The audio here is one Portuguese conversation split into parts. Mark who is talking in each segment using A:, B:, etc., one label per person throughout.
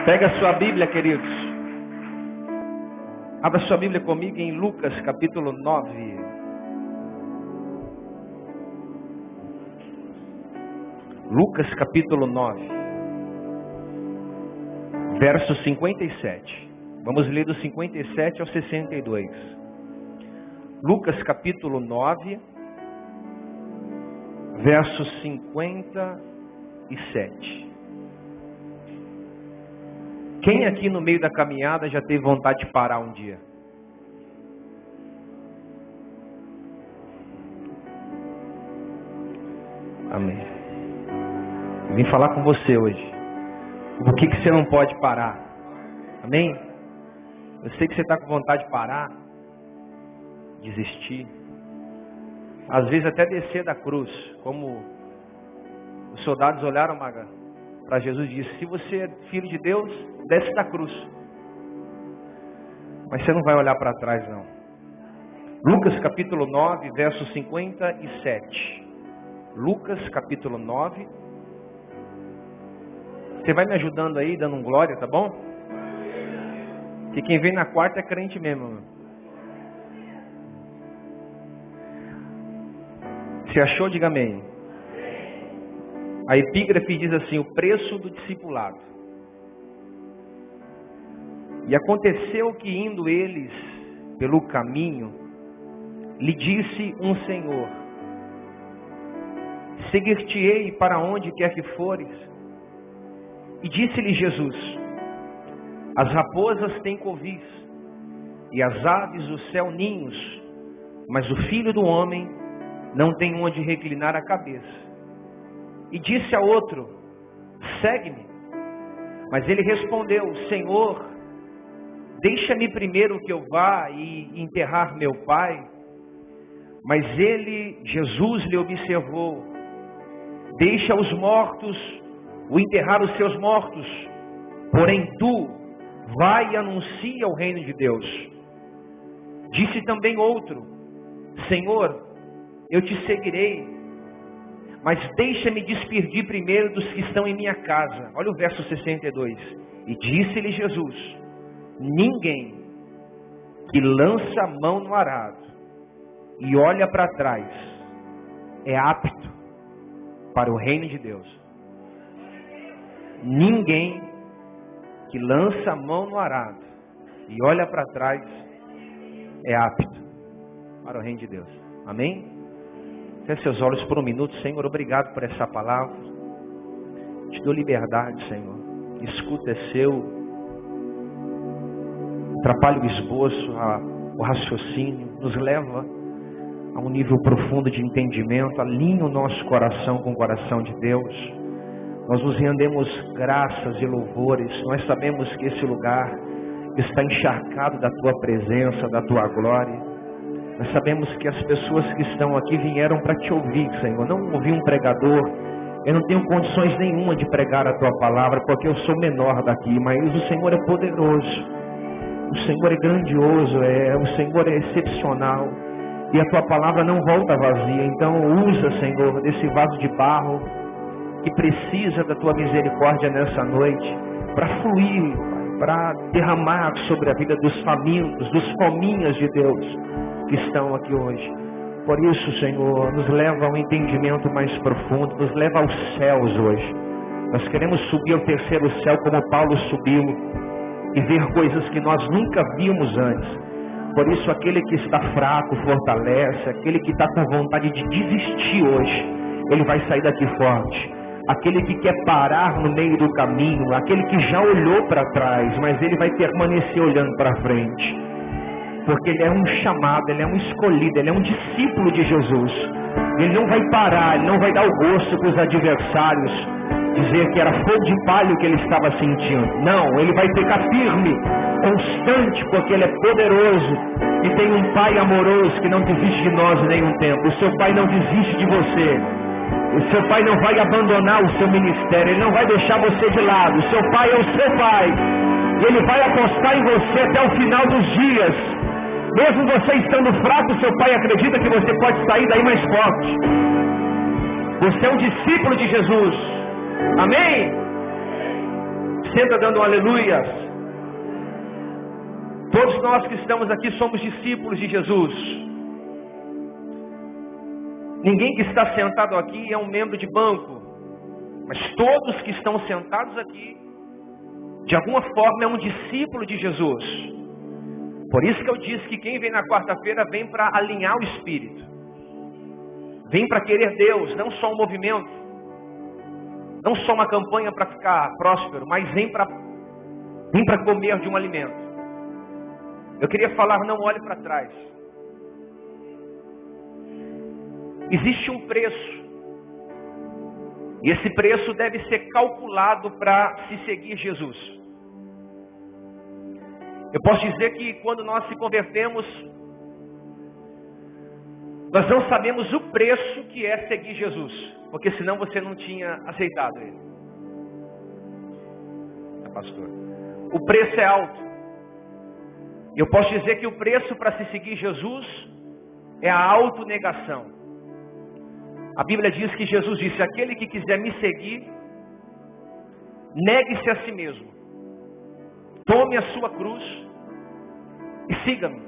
A: Pega a sua Bíblia, queridos. Abra sua Bíblia comigo em Lucas capítulo 9. Lucas capítulo 9, verso 57. Vamos ler do 57 ao 62. Lucas capítulo 9, verso 57. Quem aqui no meio da caminhada já teve vontade de parar um dia? Amém. Eu vim falar com você hoje. Por que você não pode parar? Amém? Eu sei que você está com vontade de parar, desistir. Às vezes até descer da cruz. Como os soldados olharam para Jesus e disseram: se você é filho de Deus, desce da cruz. Mas você não vai olhar para trás, não. Lucas capítulo 9, verso 57. Lucas capítulo 9. Você vai me ajudando aí, dando um glória, tá bom? Que quem vem na quarta é crente mesmo. Meu. Se achou, diga amém. A epígrafe diz assim: o preço do discipulado. E aconteceu que, indo eles pelo caminho, lhe disse um Senhor: seguir-te-ei para onde quer que fores. E disse-lhe Jesus: as raposas têm covis, e as aves do céu ninhos, mas o Filho do Homem não tem onde reclinar a cabeça. E disse a outro: segue-me. Mas ele respondeu: Senhor, deixa-me primeiro que eu vá e enterrar meu pai. Mas ele, Jesus, lhe observou: deixa os mortos o enterrar os seus mortos, porém tu vai e anuncia o reino de Deus. Disse também outro: Senhor, eu te seguirei, mas deixa-me despedir primeiro dos que estão em minha casa. Olha o verso 62. E disse-lhe Jesus: ninguém que lança a mão no arado e olha para trás é apto para o reino de Deus. Ninguém que lança a mão no arado e olha para trás é apto para o reino de Deus. Amém? Feche seus olhos por um minuto. Senhor, obrigado por essa palavra. Te dou liberdade, Senhor. Escuta, é seu. Atrapalha o esboço, o raciocínio. Nos leva a um nível profundo de entendimento. Alinha o nosso coração com o coração de Deus. Nós nos rendemos graças e louvores. Nós sabemos que esse lugar está encharcado da Tua presença, da Tua glória. Nós sabemos que as pessoas que estão aqui vieram para Te ouvir, Senhor. Não ouvir um pregador. Eu não tenho condições nenhuma de pregar a Tua palavra, porque eu sou menor daqui. Mas o Senhor é poderoso. O Senhor é grandioso. O Senhor é excepcional. E a Tua palavra não volta vazia. Então usa, Senhor, desse vaso de barro que precisa da Tua misericórdia nessa noite, para fluir, para derramar sobre a vida dos famintos, dos fominhas de Deus que estão aqui hoje. Por isso, Senhor, nos leva a um entendimento mais profundo, nos leva aos céus hoje. Nós queremos subir ao terceiro céu como Paulo subiu e ver coisas que nós nunca vimos antes. Por isso, aquele que está fraco fortalece, aquele que está com vontade de desistir hoje, ele vai sair daqui forte. Aquele que quer parar no meio do caminho, aquele que já olhou para trás, mas ele vai permanecer olhando para frente. Porque ele é um chamado, ele é um escolhido, ele é um discípulo de Jesus. Ele não vai parar, ele não vai dar o gosto para os adversários dizer que era fogo de palha o que ele estava sentindo. Não, ele vai ficar firme, constante, porque ele é poderoso e tem um Pai amoroso que não desiste de nós em nenhum tempo. O seu Pai não desiste de você. O seu Pai não vai abandonar o seu ministério. Ele não vai deixar você de lado. O seu Pai é o seu Pai. E Ele vai apostar em você até o final dos dias. Mesmo você estando fraco, o seu Pai acredita que você pode sair daí mais forte. Você é um discípulo de Jesus. Amém? Senta dando um aleluia. Todos nós que estamos aqui somos discípulos de Jesus. Ninguém que está sentado aqui é um membro de banco, mas todos que estão sentados aqui, de alguma forma é um discípulo de Jesus. Por isso que eu disse que quem vem na quarta-feira vem para alinhar o espírito. Vem para querer Deus, não só um movimento, não só uma campanha para ficar próspero, mas vem para comer de um alimento. Eu queria falar, não olhe para trás. Existe um preço. E esse preço deve ser calculado para se seguir Jesus. Eu posso dizer que quando nós se convertemos, nós não sabemos o preço que é seguir Jesus. Porque senão você não tinha aceitado Ele. Pastor, o preço é alto. Eu posso dizer que o preço para se seguir Jesus é a autonegação. A Bíblia diz que Jesus disse: aquele que quiser me seguir, negue-se a si mesmo. Tome a sua cruz e siga-me.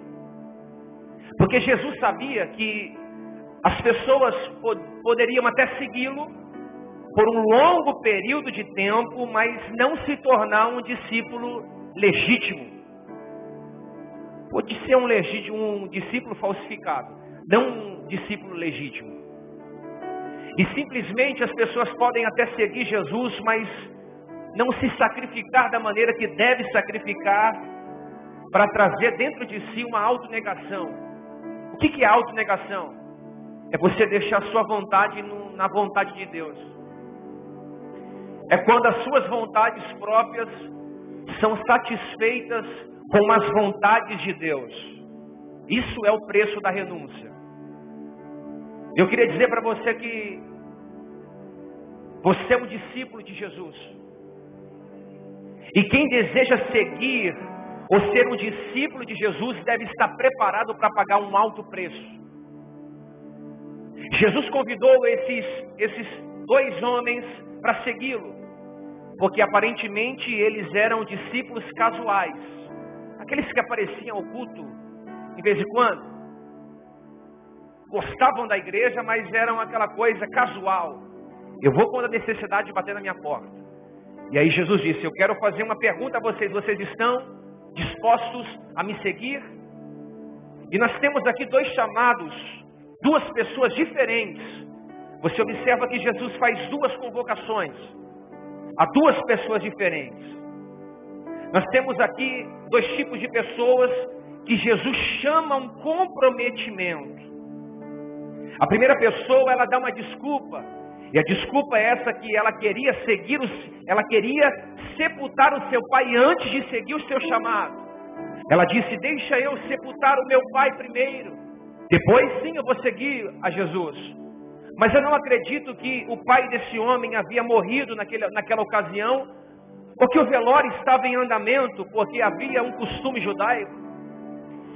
A: Porque Jesus sabia que as pessoas poderiam até segui-lo por um longo período de tempo, mas não se tornar um discípulo legítimo. Pode ser um discípulo falsificado, não um discípulo legítimo. E simplesmente as pessoas podem até seguir Jesus, mas não se sacrificar da maneira que deve sacrificar para trazer dentro de si uma autonegação. O que é autonegação? É você deixar a sua vontade na vontade de Deus. É quando as suas vontades próprias são satisfeitas com as vontades de Deus. Isso é o preço da renúncia. Eu queria dizer para você que você é um discípulo de Jesus. E quem deseja seguir ou ser um discípulo de Jesus deve estar preparado para pagar um alto preço. Jesus convidou esses dois homens para segui-lo, porque aparentemente eles eram discípulos casuais, aqueles que apareciam ao culto de vez em quando, gostavam da igreja, mas eram aquela coisa casual. Eu vou quando a necessidade bater na minha porta. E aí Jesus disse: eu quero fazer uma pergunta a vocês. Vocês estão dispostos a me seguir? E nós temos aqui dois chamados, duas pessoas diferentes. Você observa que Jesus faz duas convocações a duas pessoas diferentes. Nós temos aqui dois tipos de pessoas que Jesus chama a um comprometimento. A primeira pessoa, ela dá uma desculpa. E a desculpa é essa, que ela queria ela queria sepultar o seu pai antes de seguir o seu chamado. Ela disse: deixa eu sepultar o meu pai primeiro, depois sim eu vou seguir a Jesus. Mas eu não acredito que o pai desse homem havia morrido naquela ocasião, ou que o velório estava em andamento, porque havia um costume judaico,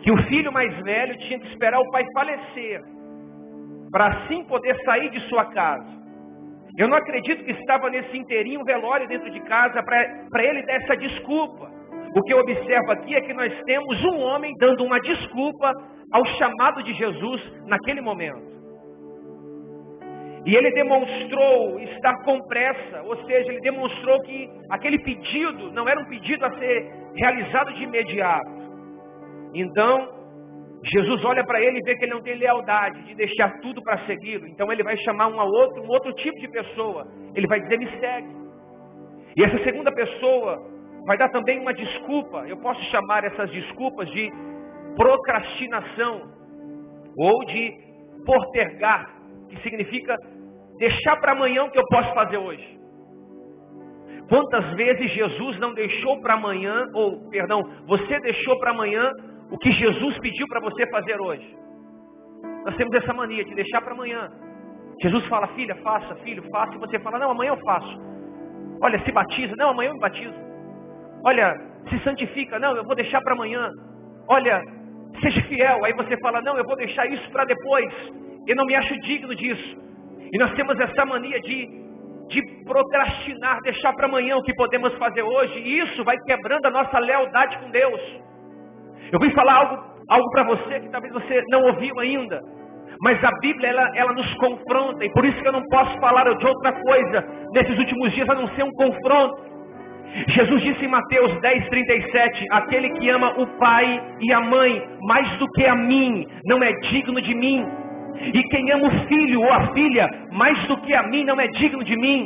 A: que o filho mais velho tinha que esperar o pai falecer, para assim poder sair de sua casa. Eu não acredito que estava nesse inteirinho um velório dentro de casa para ele dar essa desculpa. O que eu observo aqui é que nós temos um homem dando uma desculpa ao chamado de Jesus naquele momento. E ele demonstrou estar com pressa, ou seja, ele demonstrou que aquele pedido não era um pedido a ser realizado de imediato. Então, Jesus olha para ele e vê que ele não tem lealdade de deixar tudo para segui-lo. Então ele vai chamar um outro tipo de pessoa. Ele vai dizer: me segue. E essa segunda pessoa vai dar também uma desculpa. Eu posso chamar essas desculpas de procrastinação ou de postergar, que significa deixar para amanhã o que eu posso fazer hoje. Quantas vezes Jesus não deixou para amanhã, você deixou para amanhã o que Jesus pediu para você fazer hoje? Nós temos essa mania de deixar para amanhã. Jesus fala: filha, faça, filho, faça. E você fala: não, amanhã eu faço. Olha, se batiza. Não, amanhã eu me batizo. Olha, se santifica. Não, eu vou deixar para amanhã. Olha, seja fiel. Aí você fala: não, eu vou deixar isso para depois. Eu não me acho digno disso. E nós temos essa mania de de procrastinar, deixar para amanhã o que podemos fazer hoje, e isso vai quebrando a nossa lealdade com Deus. Eu vim falar algo para você que talvez você não ouviu ainda, mas a Bíblia ela nos confronta, e por isso que eu não posso falar de outra coisa nesses últimos dias a não ser um confronto. Jesus disse em Mateus 10:37, aquele que ama o pai e a mãe mais do que a mim, não é digno de mim. E quem ama o filho ou a filha mais do que a mim, não é digno de mim.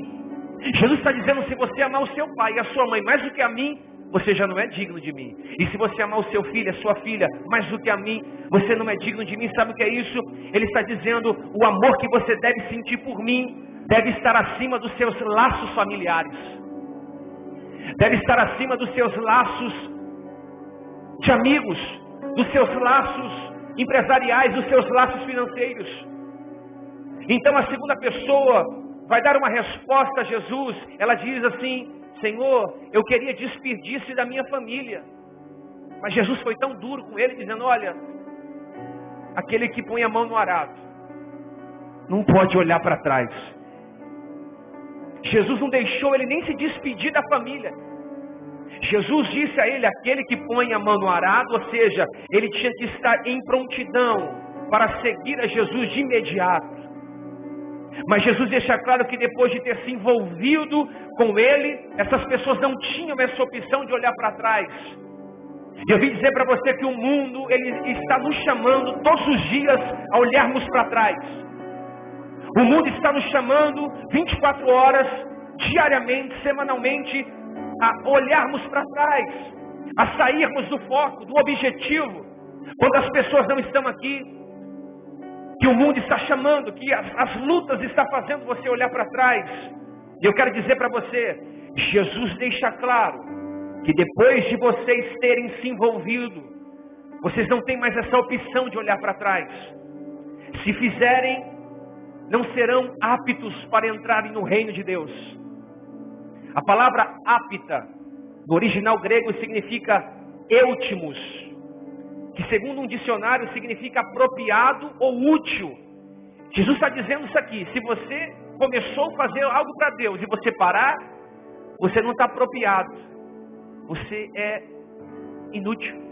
A: Jesus está dizendo, se você amar o seu pai e a sua mãe mais do que a mim, você já não é digno de mim. E se você amar o seu filho, a sua filha, mais do que a mim, você não é digno de mim. Sabe o que é isso? Ele está dizendo, o amor que você deve sentir por mim, deve estar acima dos seus laços familiares. Deve estar acima dos seus laços de amigos, dos seus laços empresariais, dos seus laços financeiros. Então a segunda pessoa vai dar uma resposta a Jesus. Ela diz assim, Senhor, eu queria despedir-se da minha família. Mas Jesus foi tão duro com ele, dizendo, olha, aquele que põe a mão no arado não pode olhar para trás. Jesus não deixou ele nem se despedir da família. Jesus disse a ele, aquele que põe a mão no arado, ou seja, ele tinha que estar em prontidão para seguir a Jesus de imediato. Mas Jesus deixa claro que depois de ter se envolvido com ele, essas pessoas não tinham essa opção de olhar para trás. E eu vim dizer para você que o mundo, ele está nos chamando todos os dias a olharmos para trás. O mundo está nos chamando 24 horas, diariamente, semanalmente, a olharmos para trás, a sairmos do foco, do objetivo. Quando as pessoas não estão aqui, que o mundo está chamando, que as lutas estão fazendo você olhar para trás. E eu quero dizer para você, Jesus deixa claro que depois de vocês terem se envolvido, vocês não têm mais essa opção de olhar para trás. Se fizerem, não serão aptos para entrarem no reino de Deus. A palavra apta, no original grego, significa eutimos, que segundo um dicionário significa apropriado ou útil. Jesus está dizendo isso aqui, se você começou a fazer algo para Deus e você parar, você não está apropriado, você é inútil.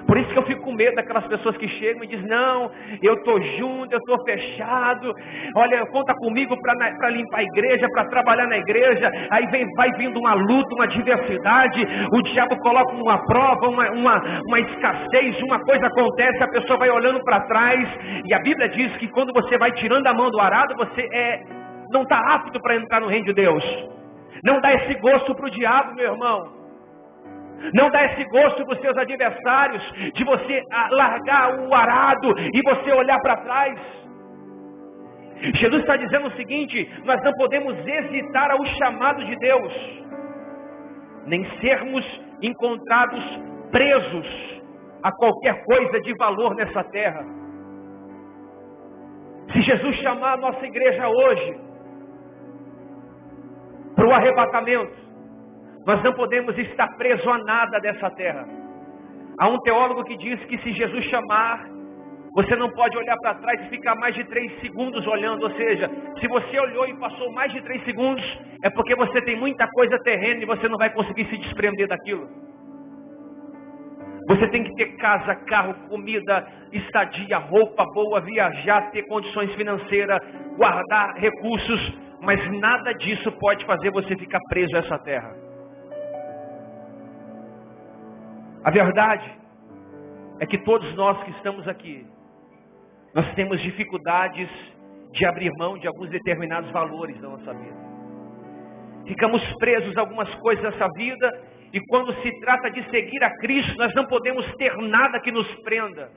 A: Por isso que eu fico com medo daquelas pessoas que chegam e dizem, não, eu estou junto, eu estou fechado, olha, conta comigo para limpar a igreja, para trabalhar na igreja. Aí vai vindo uma luta, uma adversidade, o diabo coloca uma prova, uma escassez, uma coisa acontece, a pessoa vai olhando para trás, e a Bíblia diz que quando você vai tirando a mão do arado, você não está apto para entrar no reino de Deus. Não dá esse gosto para o diabo, meu irmão. Não dá esse gosto para os seus adversários, de você largar o arado e você olhar para trás. Jesus está dizendo o seguinte, nós não podemos hesitar ao chamado de Deus, nem sermos encontrados presos a qualquer coisa de valor nessa terra. Se Jesus chamar a nossa igreja hoje para o arrebatamento, nós não podemos estar presos a nada dessa terra. Há um teólogo que diz que se Jesus chamar, você não pode olhar para trás e ficar mais de 3 segundos olhando. Ou seja, se você olhou e passou mais de 3 segundos, é porque você tem muita coisa terrena e você não vai conseguir se desprender daquilo. Você tem que ter casa, carro, comida, estadia, roupa boa, viajar, ter condições financeiras, guardar recursos, mas nada disso pode fazer você ficar preso a essa terra. A verdade é que todos nós que estamos aqui, nós temos dificuldades de abrir mão de alguns determinados valores da nossa vida. Ficamos presos a algumas coisas dessa vida, e quando se trata de seguir a Cristo, nós não podemos ter nada que nos prenda.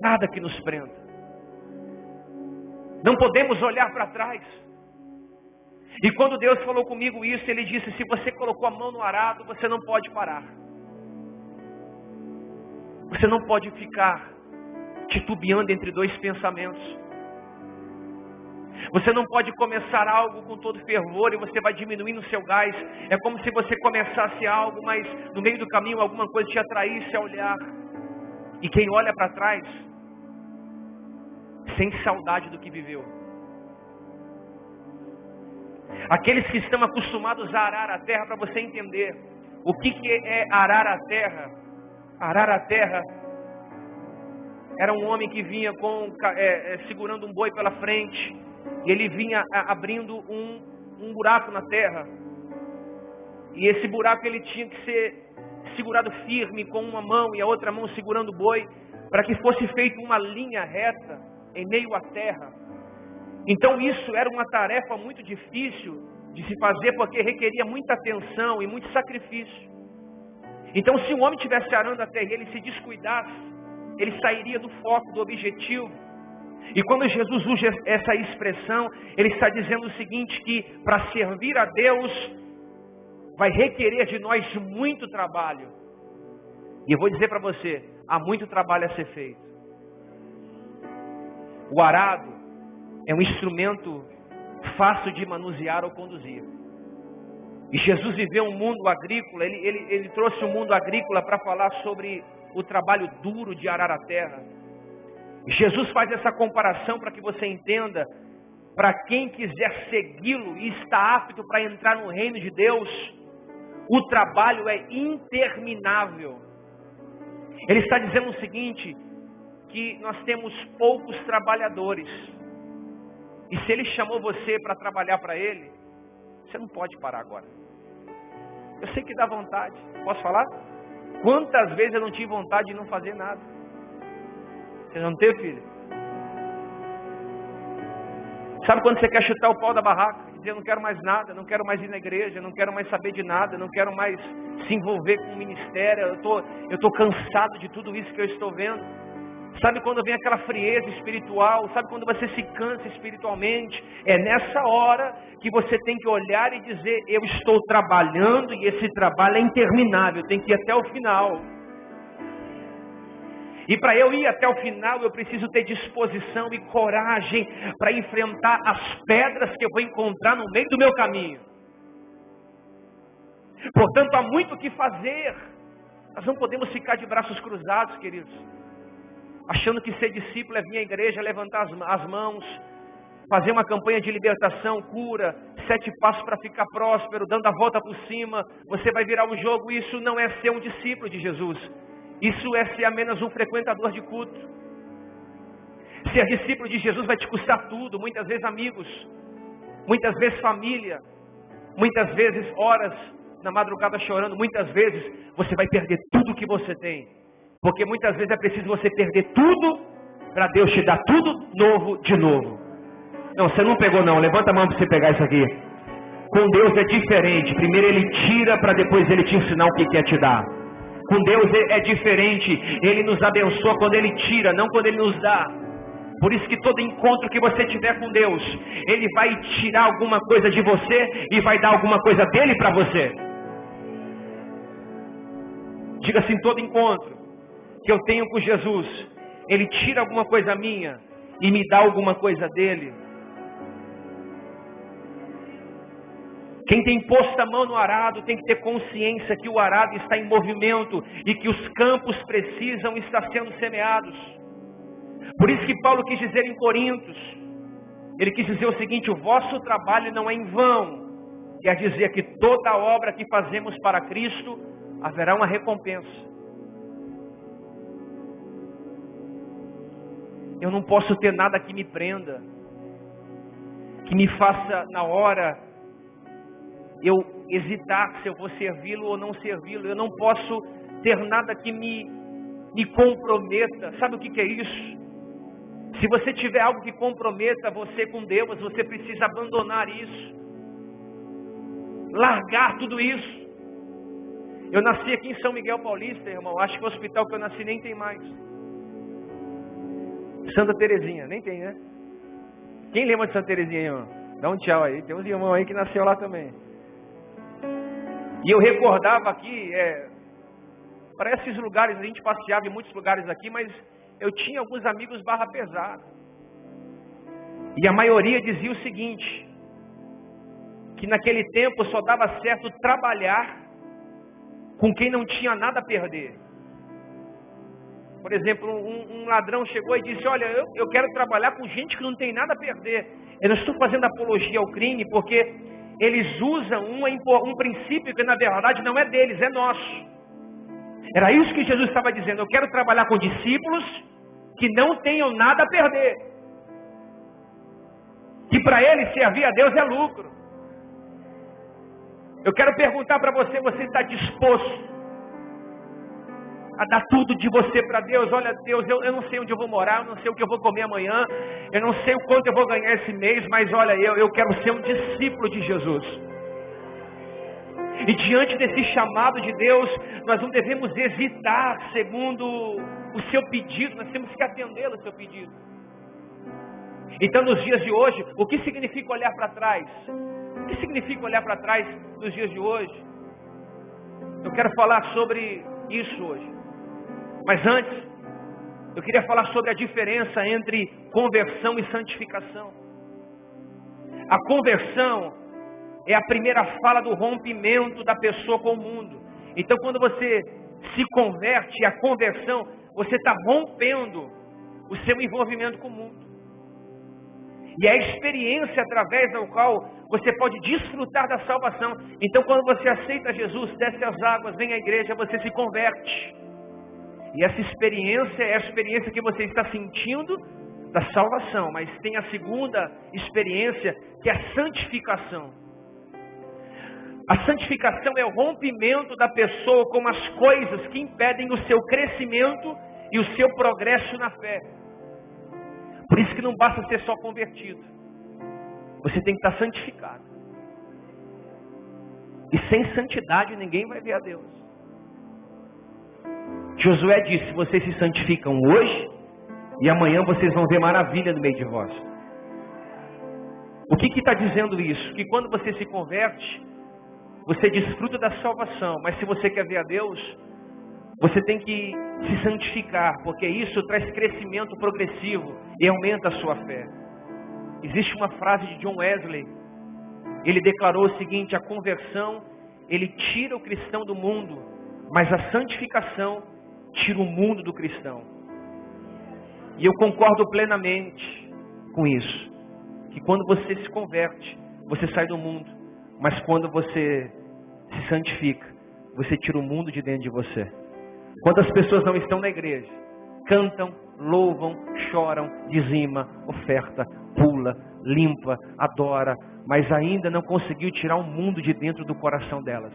A: Nada que nos prenda. Não podemos olhar para trás. E quando Deus falou comigo isso, Ele disse, se você colocou a mão no arado, você não pode parar. Você não pode ficar titubeando entre 2 pensamentos. Você não pode começar algo com todo fervor e você vai diminuindo o seu gás. É como se você começasse algo, mas no meio do caminho alguma coisa te atraísse a olhar. E quem olha para trás, sente saudade do que viveu. Aqueles que estão acostumados a arar a terra, para você entender o que é arar a terra. Arar a terra era um homem que vinha segurando um boi pela frente, e ele vinha abrindo um buraco na terra, e esse buraco ele tinha que ser segurado firme com uma mão e a outra mão segurando o boi, para que fosse feita uma linha reta em meio à terra. Então isso era uma tarefa muito difícil de se fazer, porque requeria muita atenção e muito sacrifício. Então se o homem estivesse arando a terra e ele se descuidasse, ele sairia do foco, do objetivo. E quando Jesus usa essa expressão, ele está dizendo o seguinte, que para servir a Deus vai requerer de nós muito trabalho. E eu vou dizer para você, há muito trabalho a ser feito. O arado é um instrumento fácil de manusear ou conduzir. E Jesus viveu um mundo agrícola, ele trouxe o mundo agrícola para falar sobre o trabalho duro de arar a terra. E Jesus faz essa comparação para que você entenda, para quem quiser segui-lo e está apto para entrar no reino de Deus, o trabalho é interminável. Ele está dizendo o seguinte, que nós temos poucos trabalhadores. E se ele chamou você para trabalhar para ele, você não pode parar agora. Eu sei que dá vontade. Posso falar? Quantas vezes eu não tive vontade de não fazer nada? Você não teve, filho? Sabe quando você quer chutar o pau da barraca? Dizer, eu não quero mais nada, não quero mais ir na igreja, não quero mais saber de nada, não quero mais se envolver com o ministério, eu estou cansado de tudo isso que eu estou vendo. Sabe quando vem aquela frieza espiritual? Sabe quando você se cansa espiritualmente? É nessa hora que você tem que olhar e dizer, eu estou trabalhando e esse trabalho é interminável, tem que ir até o final. E para eu ir até o final, eu preciso ter disposição e coragem para enfrentar as pedras que eu vou encontrar no meio do meu caminho. Portanto, há muito o que fazer. Nós não podemos ficar de braços cruzados, queridos, achando que ser discípulo é vir à igreja, levantar as mãos, fazer uma campanha de libertação, cura, 7 passos para ficar próspero, dando a volta por cima, você vai virar um jogo. Isso não é ser um discípulo de Jesus. Isso é ser apenas um frequentador de culto. Ser discípulo de Jesus vai te custar tudo, muitas vezes amigos, muitas vezes família, muitas vezes horas na madrugada chorando, muitas vezes você vai perder tudo que você tem. Porque muitas vezes é preciso você perder tudo para Deus te dar tudo novo de novo. Não, você não pegou não. Levanta a mão para você pegar isso aqui. Com Deus é diferente. Primeiro Ele tira para depois Ele te ensinar o que quer te dar. Com Deus é diferente. Ele nos abençoa quando Ele tira, não quando Ele nos dá. Por isso que todo encontro que você tiver com Deus, Ele vai tirar alguma coisa de você e vai dar alguma coisa dele para você. Diga assim, todo encontro que eu tenho com Jesus, Ele tira alguma coisa minha e me dá alguma coisa dele. Quem tem posto a mão no arado tem que ter consciência que o arado está em movimento e que os campos precisam estar sendo semeados. Por isso que Paulo quis dizer em Coríntios, ele quis dizer o seguinte, o vosso trabalho não é em vão. Quer dizer que toda obra que fazemos para Cristo haverá uma recompensa. Eu não posso ter nada que me prenda, que me faça na hora eu hesitar se eu vou servi-lo ou não servi-lo. Eu não posso ter nada que me comprometa. Sabe o que é isso? Se você tiver algo que comprometa você com Deus, você precisa abandonar isso. Largar tudo isso. Eu nasci aqui em São Miguel Paulista, irmão. Acho que o hospital que eu nasci nem tem mais. Santa Terezinha, nem tem, né? Quem lembra de Santa Terezinha, irmão? Dá um tchau aí. Tem uns irmãos aí que nasceu lá também. E eu recordava aqui, para esses lugares, a gente passeava em muitos lugares aqui, mas eu tinha alguns amigos barra pesada. E a maioria dizia o seguinte, que naquele tempo só dava certo trabalhar com quem não tinha nada a perder. Por exemplo, um ladrão chegou e disse, olha, eu quero trabalhar com gente que não tem nada a perder. Eu não estou fazendo apologia ao crime, porque eles usam um princípio que na verdade não é deles, é nosso. Era isso que Jesus estava dizendo. Eu quero trabalhar com discípulos que não tenham nada a perder. Que para eles servir a Deus é lucro. Eu quero perguntar para você, você está disposto a dar tudo de você para Deus? Olha, Deus, eu não sei onde eu vou morar, eu não sei o que eu vou comer amanhã, eu não sei o quanto eu vou ganhar esse mês, mas olha, eu quero ser um discípulo de Jesus. E diante desse chamado de Deus, nós não devemos hesitar segundo o seu pedido, nós temos que atender ao seu pedido. Então, nos dias de hoje, o que significa olhar para trás? O que significa olhar para trás nos dias de hoje? Eu quero falar sobre isso hoje. Mas antes, eu queria falar sobre a diferença entre conversão e santificação. A conversão é a primeira fala do rompimento da pessoa com o mundo. Então, quando você se converte, a conversão, você está rompendo o seu envolvimento com o mundo. E é a experiência através da qual você pode desfrutar da salvação. Então, quando você aceita Jesus, desce as águas, vem à igreja, você se converte. E essa experiência é a experiência que você está sentindo da salvação. Mas tem a segunda experiência, que é a santificação. A santificação é o rompimento da pessoa com as coisas que impedem o seu crescimento e o seu progresso na fé. Por isso que não basta ser só convertido. Você tem que estar santificado. E sem santidade ninguém vai ver a Deus. Josué disse, vocês se santificam hoje e amanhã vocês vão ver maravilha no meio de vós. O que está dizendo isso? Que quando você se converte, você desfruta da salvação. Mas se você quer ver a Deus, você tem que se santificar, porque isso traz crescimento progressivo e aumenta a sua fé. Existe uma frase de John Wesley. Ele declarou o seguinte: a conversão, ele tira o cristão do mundo, mas a santificação tira o mundo do cristão. E eu concordo plenamente com isso. Que quando você se converte, você sai do mundo. Mas quando você se santifica, você tira o mundo de dentro de você. Quantas pessoas não estão na igreja? Cantam, louvam, choram, dizima, oferta, pula, limpa, adora, mas ainda não conseguiu tirar o mundo de dentro do coração delas.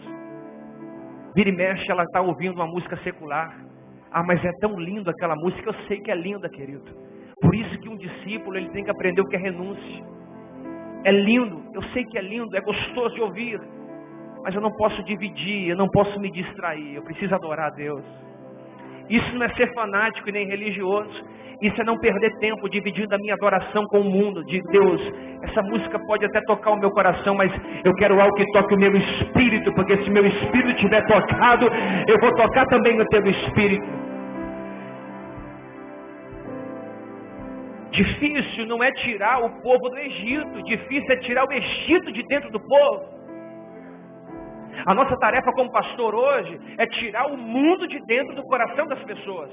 A: Vira e mexe, ela está ouvindo uma música secular. Ah, mas é tão lindo aquela música. Eu sei que é linda, querido. Por isso que um discípulo, ele tem que aprender o que é renúncia. É lindo, eu sei que é lindo, é gostoso de ouvir, mas eu não posso dividir, eu não posso me distrair, eu preciso adorar a Deus. Isso não é ser fanático e nem religioso, isso é não perder tempo dividindo a minha adoração com o mundo, de Deus. Essa música pode até tocar o meu coração, mas eu quero algo que toque o meu espírito, porque se meu espírito estiver tocado, eu vou tocar também no teu espírito. Difícil não é tirar o povo do Egito, difícil é tirar o Egito de dentro do povo. A nossa tarefa como pastor hoje é tirar o mundo de dentro do coração das pessoas.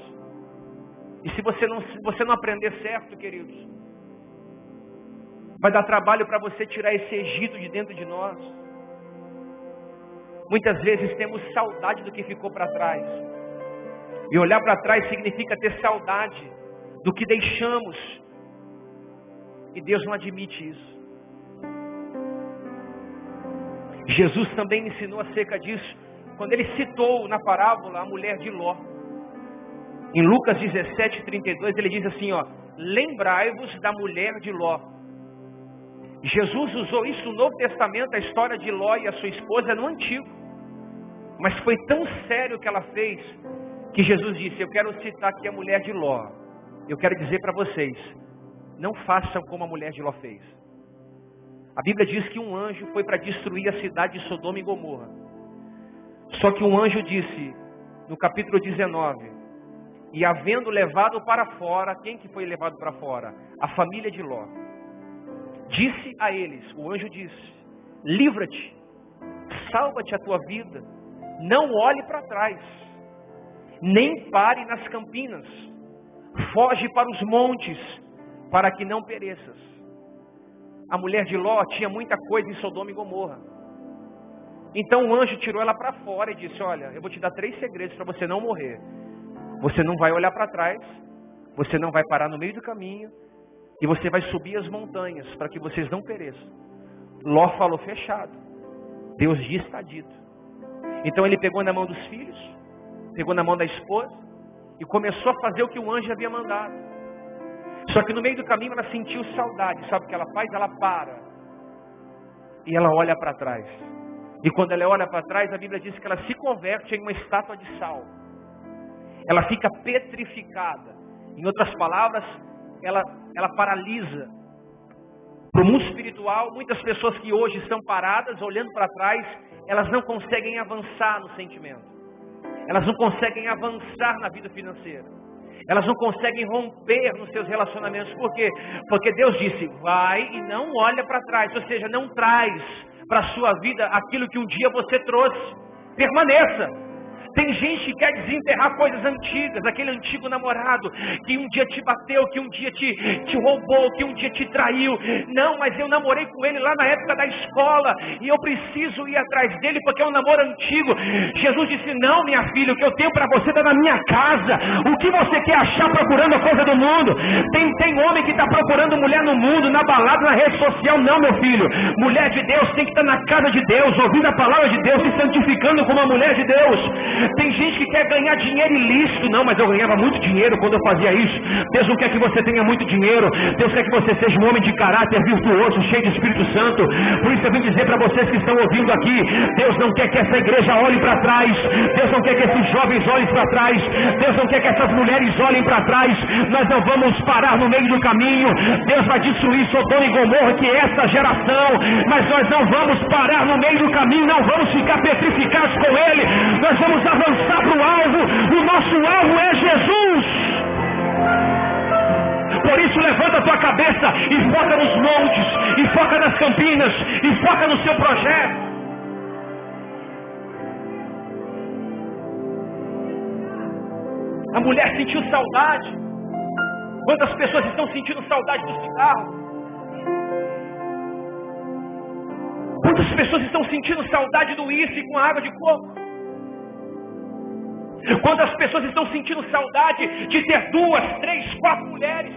A: E se você não aprender certo, queridos, vai dar trabalho para você tirar esse Egito de dentro de nós. Muitas vezes temos saudade do que ficou para trás. E olhar para trás significa ter saudade do que deixamos. E Deus não admite isso. Jesus também ensinou acerca disso, quando ele citou na parábola a mulher de Ló. Em Lucas 17:32, ele diz assim, ó: lembrai-vos da mulher de Ló. Jesus usou isso no Novo Testamento, a história de Ló e a sua esposa no Antigo. Mas foi tão sério o que ela fez, que Jesus disse, eu quero citar aqui a mulher de Ló. Eu quero dizer para vocês, não façam como a mulher de Ló fez. A Bíblia diz que um anjo foi para destruir a cidade de Sodoma e Gomorra. Só que um anjo disse, no capítulo 19, e havendo levado para fora, quem que foi levado para fora? A família de Ló. Disse a eles, o anjo disse, livra-te, salva-te a tua vida, não olhe para trás, nem pare nas campinas, foge para os montes, para que não pereças. a mulher de Ló tinha muita coisa em Sodoma e Gomorra. Então o anjo tirou ela para fora e disse: olha, eu vou te dar 3 segredos para você não morrer. Você não vai olhar para trás, você não vai parar no meio do caminho, e você vai subir as montanhas para que vocês não pereçam. Ló falou: fechado. Deus disse, está dito. Então ele pegou na mão dos filhos, pegou na mão da esposa e começou a fazer o que o anjo havia mandado. Só que no meio do caminho ela sentiu saudade. Sabe o que ela faz? Ela para e ela olha para trás. E quando ela olha para trás, a Bíblia diz que ela se converte em uma estátua de sal. Ela fica petrificada. Em outras palavras, ela paralisa. Para o mundo espiritual, muitas pessoas que hoje estão paradas, olhando para trás, elas não conseguem avançar no sentimento. Elas não conseguem avançar na vida financeira. Elas não conseguem romper nos seus relacionamentos. Por quê? Porque Deus disse: vai e não olha para trás. Ou seja, não traz para a sua vida aquilo que um dia você trouxe. Permaneça. Tem gente que quer desenterrar coisas antigas, aquele antigo namorado que um dia te bateu, que um dia te roubou, que um dia te traiu. Não, mas eu namorei com ele lá na época da escola e eu preciso ir atrás dele porque é um namoro antigo. Jesus disse: não, minha filha, o que eu tenho para você está na minha casa. O que você quer achar procurando a coisa do mundo? Tem homem que está procurando mulher no mundo, na balada, na rede social. Não, meu filho, mulher de Deus tem que estar na casa de Deus, ouvindo a palavra de Deus, se santificando como uma mulher de Deus. Tem gente que quer ganhar dinheiro ilícito. Não, mas eu ganhava muito dinheiro quando eu fazia isso. Deus não quer que você tenha muito dinheiro. Deus quer que você seja um homem de caráter virtuoso, cheio de Espírito Santo. Por isso eu vim dizer para vocês que estão ouvindo aqui: Deus não quer que essa igreja olhe para trás. Deus não quer que esses jovens olhem para trás. Deus não quer que essas mulheres olhem para trás. Nós não vamos parar no meio do caminho. Deus vai destruir Sodoma e Gomorra, que é essa geração. Mas nós não vamos parar no meio do caminho. Não vamos ficar petrificados com ele. Nós vamos avançar para o alvo. O nosso alvo é Jesus. Por isso levanta a tua cabeça e foca nos montes, e foca nas campinas, e foca no seu projeto. A mulher sentiu saudade. Quantas pessoas estão sentindo saudade do cigarro? Quantas pessoas estão sentindo saudade do uísque com a água de coco? Quantas pessoas estão sentindo saudade de ter 2, 3, 4 mulheres?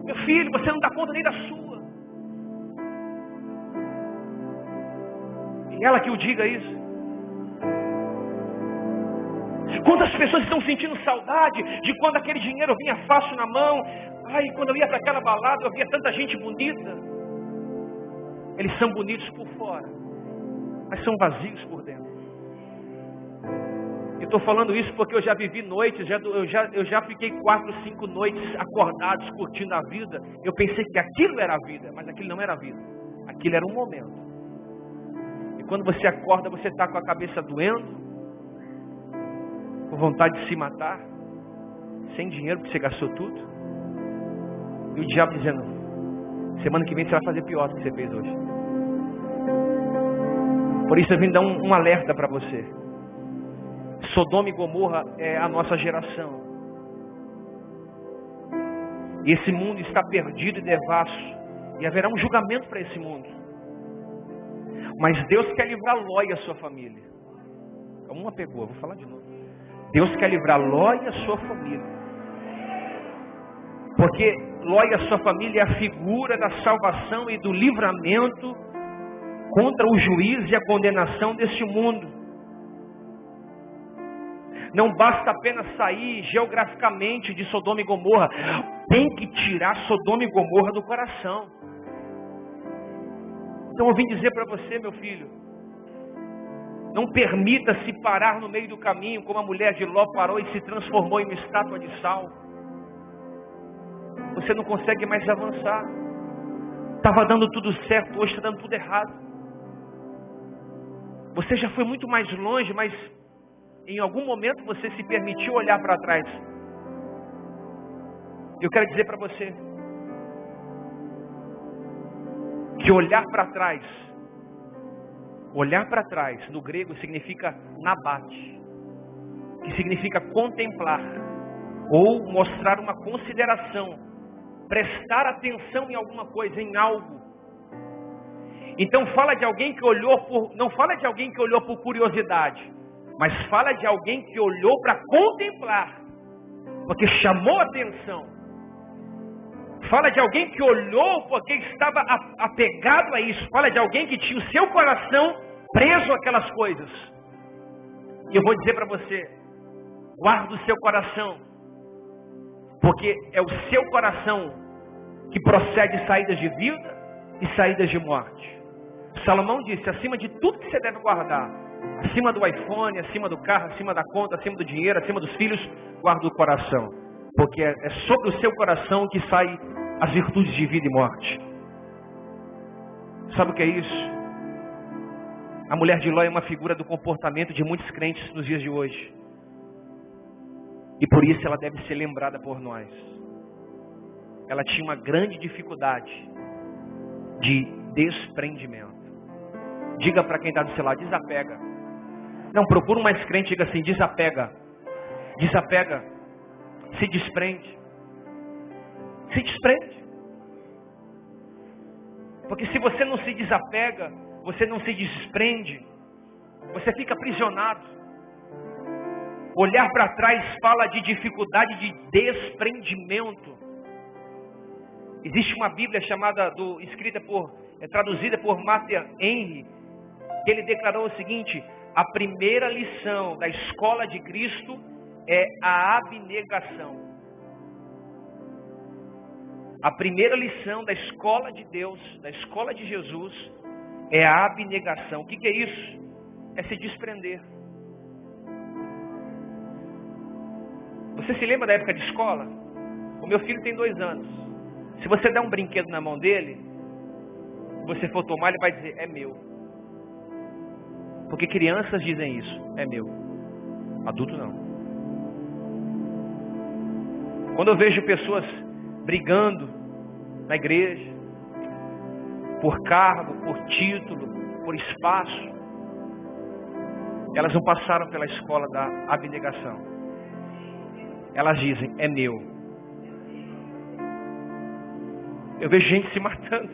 A: Meu filho, você não dá conta nem da sua. E ela que o diga isso. Quantas pessoas estão sentindo saudade de quando aquele dinheiro vinha fácil na mão? Ai, quando eu ia para aquela balada, eu via tanta gente bonita. Eles são bonitos por fora, mas são vazios por dentro. Eu estou falando isso porque eu já vivi noites, eu já fiquei 4, 5 noites acordados, curtindo a vida. Eu pensei que aquilo era a vida, mas aquilo não era a vida. Aquilo era um momento. E quando você acorda, você está com a cabeça doendo, com vontade de se matar, sem dinheiro porque você gastou tudo. E o diabo dizendo: semana que vem você vai fazer pior do que você fez hoje. Por isso eu vim dar um alerta para você. Sodoma e Gomorra é a nossa geração. E esse mundo está perdido e devasso. E haverá um julgamento para esse mundo. Mas Deus quer livrar Ló e a sua família. Uma pegou, vou falar de novo. Deus quer livrar Ló e a sua família. Porque Ló e a sua família é a figura da salvação e do livramento contra o juízo e a condenação deste mundo. Não basta apenas sair geograficamente de Sodoma e Gomorra. Tem que tirar Sodoma e Gomorra do coração. Então eu vim dizer para você, meu filho: não permita-se parar no meio do caminho, como a mulher de Ló parou e se transformou em uma estátua de sal. Você não consegue mais avançar. Estava dando tudo certo, hoje está dando tudo errado. Você já foi muito mais longe, mas em algum momento você se permitiu olhar para trás. Eu quero dizer para você que olhar para trás no grego significa nabate, que significa contemplar ou mostrar uma consideração prestar atenção em alguma coisa, em algo. Então fala de alguém que olhou não fala de alguém que olhou por curiosidade, mas fala de alguém que olhou para contemplar, porque chamou atenção. Fala de alguém que olhou porque estava apegado a isso. Fala de alguém que tinha o seu coração preso àquelas coisas. E eu vou dizer para você, guarda o seu coração, porque é o seu coração que procede saídas de vida e saídas de morte. Salomão disse, acima de tudo que você deve guardar, acima do iPhone, acima do carro, acima da conta, acima do dinheiro, acima dos filhos, guarda o coração. Porque é sobre o seu coração que saem as virtudes de vida e morte. Sabe o que é isso? A mulher de Ló é uma figura do comportamento de muitos crentes nos dias de hoje. E por isso ela deve ser lembrada por nós. Ela tinha uma grande dificuldade de desprendimento. Diga para quem está do seu lado, desapega. Não, procura um mais crente, diga assim, desapega. Desapega. Se desprende. Se desprende. Porque se você não se desapega, você não se desprende, você fica aprisionado. Olhar para trás fala de dificuldade de desprendimento. Existe uma Bíblia traduzida por Matthew Henry, que ele declarou o seguinte: a primeira lição da escola de Cristo é a abnegação. A primeira lição da escola de Deus, da escola de Jesus, é a abnegação. O que é isso? É se desprender. Você se lembra da época de escola? O meu filho tem 2 anos. Se você der um brinquedo na mão dele, você for tomar, ele vai dizer, é meu. Porque crianças dizem isso, é meu. Adulto não. Quando eu vejo pessoas brigando na igreja, por cargo, por título, por espaço, elas não passaram pela escola da abnegação. Elas dizem, é meu. Eu vejo gente se matando,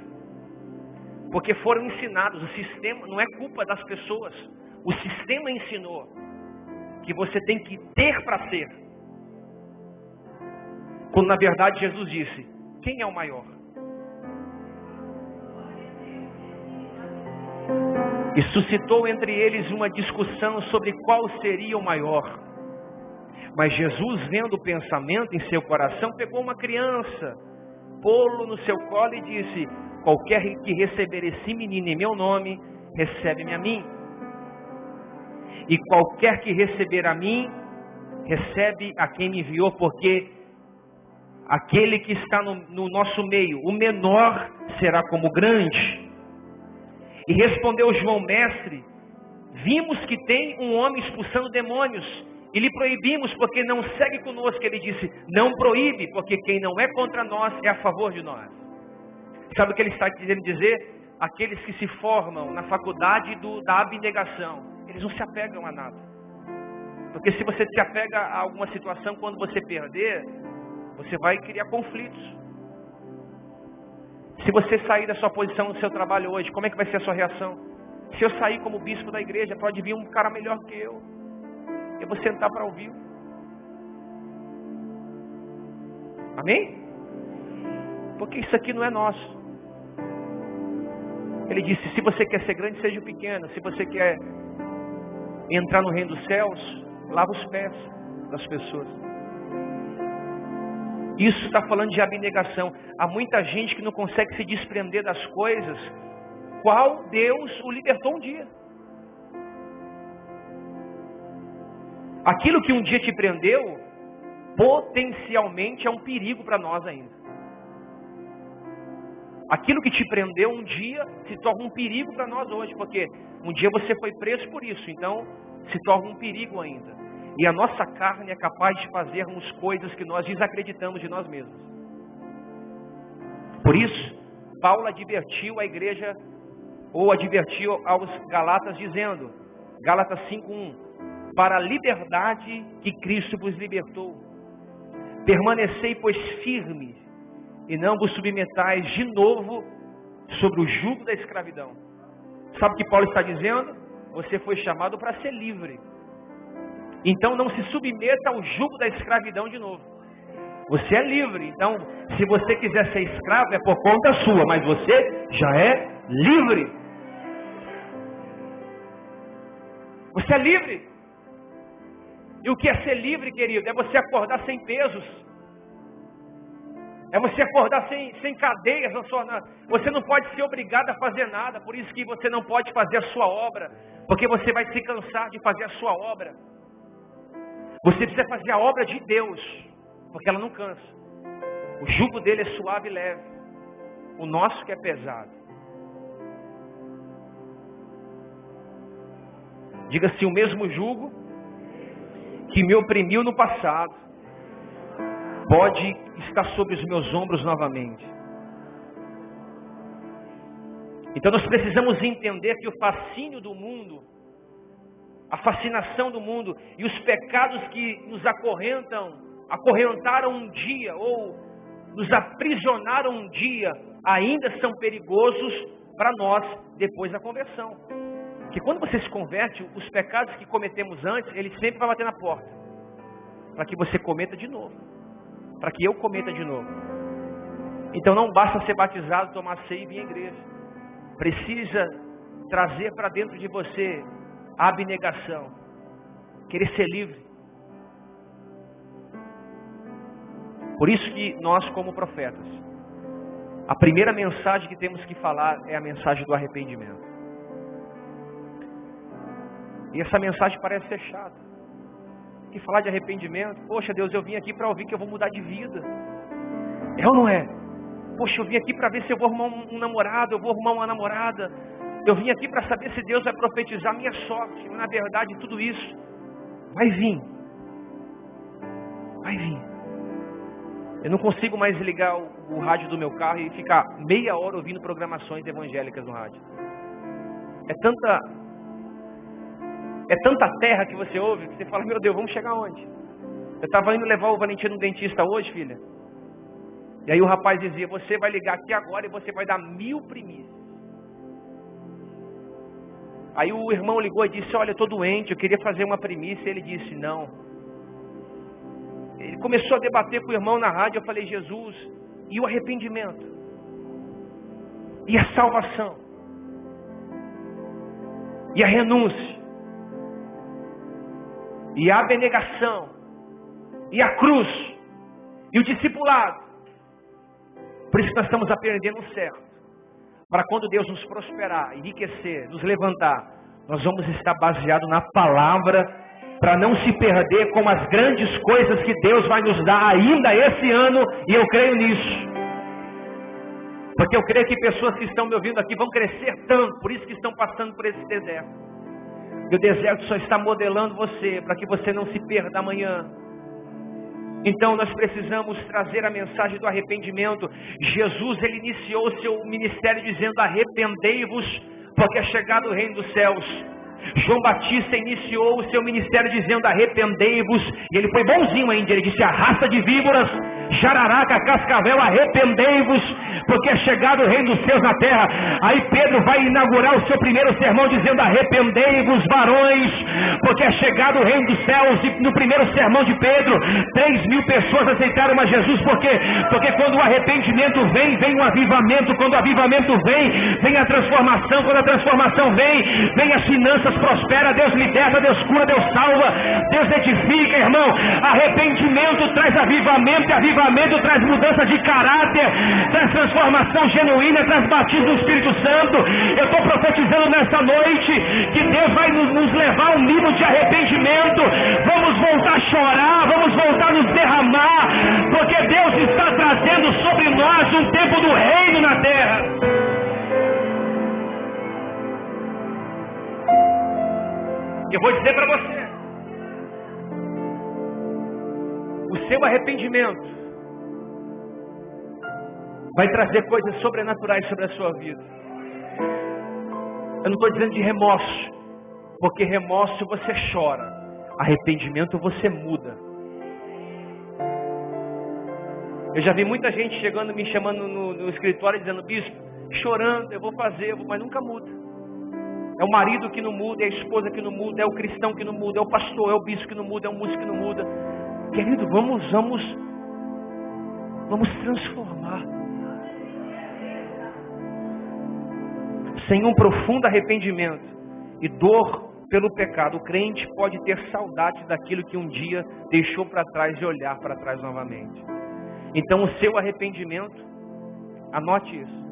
A: porque foram ensinados. O sistema, não é culpa das pessoas, o sistema ensinou que você tem que ter para ser. Quando na verdade Jesus disse, quem é o maior? E suscitou entre eles uma discussão sobre qual seria o maior. Mas Jesus, vendo o pensamento em seu coração, pegou uma criança, pô-lo no seu colo e disse, qualquer que receber esse menino em meu nome, recebe-me a mim. E qualquer que receber a mim, recebe a quem me enviou, porque aquele que está no nosso meio, o menor, será como o grande. E respondeu João, mestre, vimos que tem um homem expulsando demônios, e lhe proibimos porque não segue conosco. Ele disse, não proíbe, porque quem não é contra nós é a favor de nós. Sabe o que ele está querendo dizer? Aqueles que se formam na faculdade da abnegação, eles não se apegam a nada. Porque se você se apega a alguma situação, quando você perder, você vai criar conflitos. Se você sair da sua posição no seu trabalho hoje, como é que vai ser a sua reação? Se eu sair como bispo da igreja, pode vir um cara melhor que eu. Eu vou sentar para ouvir. Amém? Porque isso aqui não é nosso. Ele disse, se você quer ser grande, seja pequeno. Se você quer entrar no reino dos céus, lava os pés das pessoas. Isso está falando de abnegação. Há muita gente que não consegue se desprender das coisas, qual Deus o libertou um dia. Aquilo que um dia te prendeu, potencialmente é um perigo para nós ainda. Aquilo que te prendeu um dia se torna um perigo para nós hoje, porque um dia você foi preso por isso, então se torna um perigo ainda. E a nossa carne é capaz de fazermos coisas que nós desacreditamos de nós mesmos. Por isso, Paulo advertiu a igreja, ou advertiu aos Galatas dizendo, Gálatas 5:1, para a liberdade que Cristo vos libertou. Permanecei, pois, firmes, e não vos submetais de novo sobre o jugo da escravidão. Sabe o que Paulo está dizendo? Você foi chamado para ser livre. Então não se submeta ao jugo da escravidão de novo. Você é livre. Então, se você quiser ser escravo, é por conta sua, mas você já é livre. Você é livre. E o que é ser livre, querido? É você acordar sem pesos. É você acordar sem cadeias na sua... Você não pode ser obrigado a fazer nada. Por isso que você não pode fazer a sua obra. Porque você vai se cansar de fazer a sua obra. Você precisa fazer a obra de Deus. Porque ela não cansa. O jugo dele é suave e leve. O nosso que é pesado. Diga assim, o mesmo jugo que me oprimiu no passado pode estar sobre os meus ombros novamente. Então nós precisamos entender que o fascínio do mundo, a fascinação do mundo e os pecados que nos acorrentaram um dia ou nos aprisionaram um dia, ainda são perigosos para nós depois da conversão. Porque quando você se converte, os pecados que cometemos antes, ele sempre vai bater na porta. Para que você cometa de novo. Para que eu cometa de novo. Então não basta ser batizado, tomar ceia e vir à igreja. Precisa trazer para dentro de você a abnegação. Querer ser livre. Por isso que nós, como profetas, a primeira mensagem que temos que falar é a mensagem do arrependimento. E essa mensagem parece ser chata. Que falar de arrependimento? Poxa Deus, eu vim aqui para ouvir que eu vou mudar de vida. É ou não é? Poxa, eu vim aqui para ver se eu vou arrumar um namorado, eu vou arrumar uma namorada. Eu vim aqui para saber se Deus vai profetizar a minha sorte. Na verdade, tudo isso vai vir. Vai vir. Eu não consigo mais ligar o rádio do meu carro e ficar meia hora ouvindo programações evangélicas no rádio. É tanta terra que você ouve, que você fala, meu Deus, vamos chegar onde? Eu estava indo levar o Valentim no dentista hoje, filha. E aí o rapaz dizia, você vai ligar aqui agora e você vai dar 1000 primícias. Aí o irmão ligou e disse, olha, eu estou doente, eu queria fazer uma primícia. Ele disse, não. Ele começou a debater com o irmão na rádio. Eu falei, Jesus, e o arrependimento? E a salvação? E a renúncia? E a abnegação? E a cruz? E o discipulado? Por isso que nós estamos aprendendo certo. Para quando Deus nos prosperar, enriquecer, nos levantar, nós vamos estar baseados na palavra, para não se perder com as grandes coisas que Deus vai nos dar ainda esse ano, e eu creio nisso. Porque eu creio que pessoas que estão me ouvindo aqui vão crescer tanto, por isso que estão passando por esse deserto. E o deserto só está modelando você, para que você não se perda amanhã. Então nós precisamos trazer a mensagem do arrependimento. Jesus, ele iniciou o seu ministério dizendo, arrependei-vos, porque é chegado o reino dos céus. João Batista iniciou o seu ministério dizendo, arrependei-vos. E ele foi bonzinho ainda, ele disse, a raça de víboras, jararaca, cascavel, arrependei-vos, porque é chegado o reino dos céus na terra. Aí Pedro vai inaugurar o seu primeiro sermão dizendo, arrependei-vos, varões, porque é chegado o reino dos céus. E no primeiro sermão de Pedro, 3.000 pessoas aceitaram a Jesus. Por quê? Porque quando o arrependimento vem, vem o avivamento. Quando o avivamento vem, vem a transformação. Quando a transformação vem as finanças prospera, Deus liberta, Deus cura, Deus salva, Deus edifica, irmão. Arrependimento traz avivamento, e avivamento traz mudança de caráter, traz transformação genuína, traz batismo do Espírito Santo. Eu estou profetizando nessa noite que Deus vai nos levar a um nível de arrependimento. Vamos voltar a chorar, vamos voltar a nos derramar, porque Deus está trazendo sobre nós um tempo do reino na terra. Eu vou dizer para você, o seu arrependimento vai trazer coisas sobrenaturais sobre a sua vida. Eu não estou dizendo de remorso, porque remorso você chora, arrependimento você muda. Eu já vi muita gente chegando, me chamando no escritório, dizendo, bispo, chorando, eu vou fazer, mas nunca muda. É o marido que não muda, é a esposa que não muda, é o cristão que não muda, é o pastor, é o bispo que não muda, é o músico que não muda. Querido, vamos transformar. Sem um profundo arrependimento e dor pelo pecado, o crente pode ter saudades daquilo que um dia deixou para trás e olhar para trás novamente. Então o seu arrependimento, anote isso,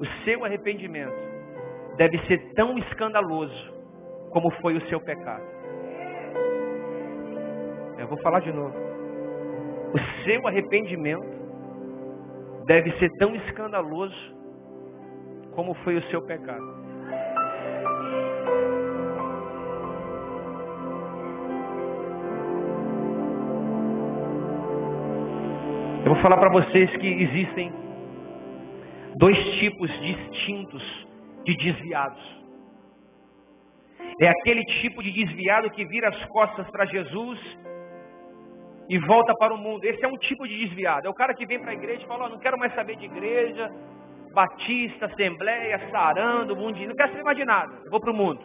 A: o seu arrependimento deve ser tão escandaloso como foi o seu pecado. Eu vou falar de novo. O seu arrependimento deve ser tão escandaloso como foi o seu pecado. Eu vou falar para vocês que existem dois tipos distintos de desviados. É aquele tipo de desviado que vira as costas para Jesus e volta para o mundo. Esse é um tipo de desviado. É o cara que vem para a igreja e fala, não quero mais saber de igreja, batista, assembleia, sarando, mundinho, não quero saber mais de nada, eu vou para o mundo.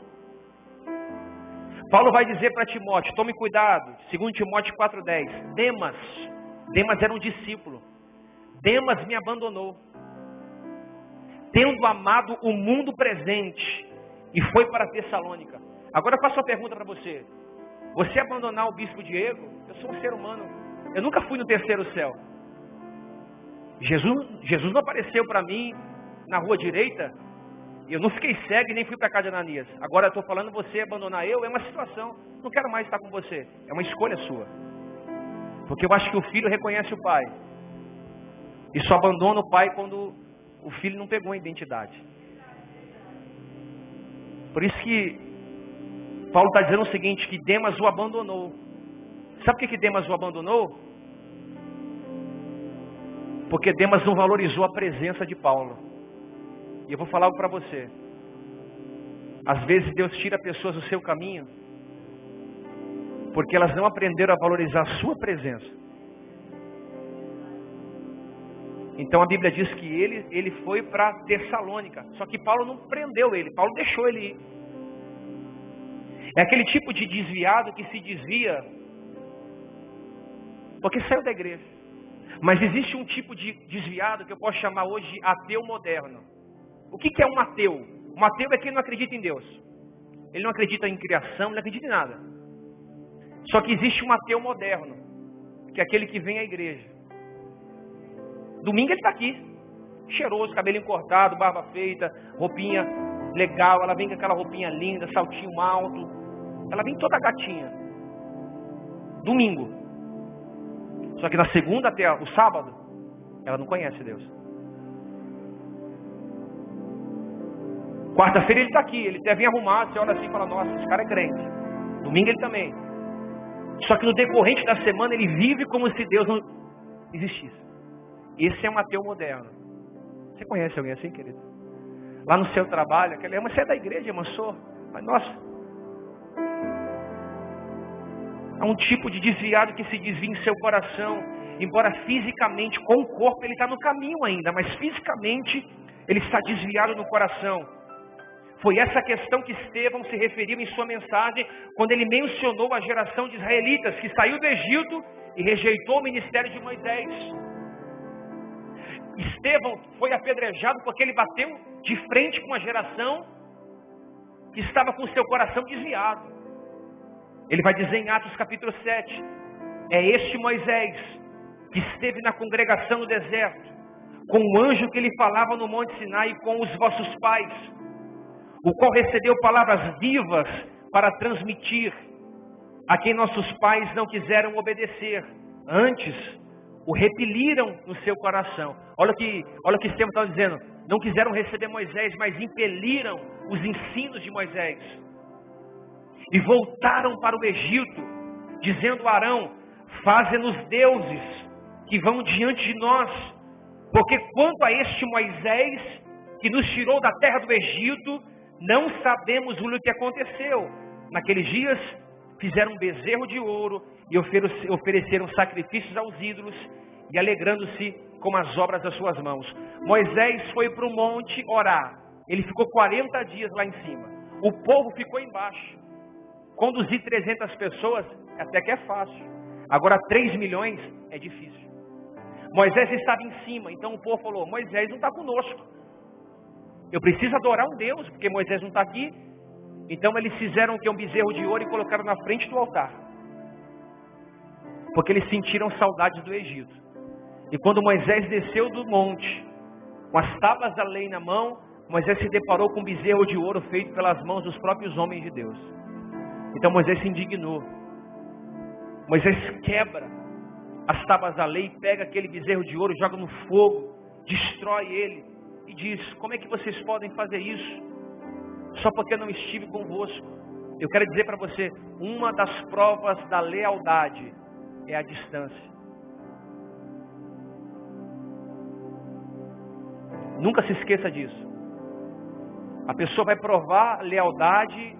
A: Paulo vai dizer para Timóteo, tome cuidado, 2 Timóteo 4,10, Demas era um discípulo, Demas me abandonou, tendo amado o mundo presente, e foi para Tessalônica. Agora eu faço uma pergunta para você. Você abandonar o bispo Diego? Eu sou um ser humano. Eu nunca fui no terceiro céu. Jesus não apareceu para mim na rua direita. Eu não fiquei cego e nem fui para casa de Ananias. Agora eu estou falando você abandonar eu. É uma situação. Não quero mais estar com você. É uma escolha sua. Porque eu acho que o filho reconhece o pai. E só abandona o pai quando o filho não pegou a identidade. Por isso que Paulo está dizendo o seguinte, que Demas o abandonou. Sabe por que Demas o abandonou? Porque Demas não valorizou a presença de Paulo. E eu vou falar algo para você. Às vezes Deus tira pessoas do seu caminho porque elas não aprenderam a valorizar a sua presença. Então a Bíblia diz que ele foi para Tessalônica. Só que Paulo não prendeu ele. Paulo deixou ele ir. É aquele tipo de desviado que se desvia porque saiu da igreja. Mas existe um tipo de desviado que eu posso chamar hoje de ateu moderno. O que é um ateu? Um ateu é quem não acredita em Deus. Ele não acredita em criação, ele não acredita em nada. Só que existe um ateu moderno, que é aquele que vem à igreja. Domingo ele está aqui, cheiroso, cabelinho cortado, barba feita, roupinha legal, ela vem com aquela roupinha linda, saltinho alto, ela vem toda gatinha. Domingo. Só que na segunda até o sábado, ela não conhece Deus. Quarta-feira ele está aqui, ele até vem arrumado, você olha assim e fala, nossa, esse cara é crente. Domingo ele também. Só que no decorrente da semana ele vive como se Deus não existisse. Esse é um ateu moderno. Você conhece alguém assim, querido? Lá no seu trabalho, aquela, mas você é da igreja, mas sou. Mas nossa. Há um tipo de desviado que se desvia em seu coração. Embora fisicamente, com o corpo, ele está no caminho ainda. Mas fisicamente, ele está desviado no coração. Foi essa questão que Estevão se referiu em sua mensagem, quando ele mencionou a geração de israelitas que saiu do Egito e rejeitou o ministério de Moisés. Estevão foi apedrejado porque ele bateu de frente com a geração que estava com seu coração desviado. Ele vai dizer em Atos capítulo 7, é este Moisés que esteve na congregação no deserto, com o anjo que lhe falava no monte Sinai com os vossos pais, o qual recebeu palavras vivas para transmitir a quem nossos pais não quiseram obedecer, antes o repeliram no seu coração. Olha o que Estevão está dizendo. Não quiseram receber Moisés, mas impeliram os ensinos de Moisés. E voltaram para o Egito, dizendo a Arão, faze-nos deuses que vão diante de nós. Porque quanto a este Moisés, que nos tirou da terra do Egito, não sabemos o que aconteceu. Naqueles dias, fizeram um bezerro de ouro e ofereceram sacrifícios aos ídolos e alegrando-se com as obras das suas mãos. Moisés foi para o monte orar. Ele ficou 40 dias lá em cima. O povo ficou embaixo. Conduzir 300 pessoas até que é fácil. Agora 3 milhões é difícil. Moisés estava em cima, então o povo falou: Moisés não está conosco. Eu preciso adorar um Deus, porque Moisés não está aqui. Então eles fizeram um bezerro de ouro e colocaram na frente do altar. Porque eles sentiram saudades do Egito. E quando Moisés desceu do monte, com as tábuas da lei na mão, Moisés se deparou com um bezerro de ouro feito pelas mãos dos próprios homens de Deus. Então Moisés se indignou. Moisés quebra as tábuas da lei, pega aquele bezerro de ouro, joga no fogo, destrói ele e diz: como é que vocês podem fazer isso? Só porque eu não estive convosco. Eu quero dizer para você, uma das provas da lealdade é a distância. Nunca se esqueça disso. A pessoa vai provar lealdade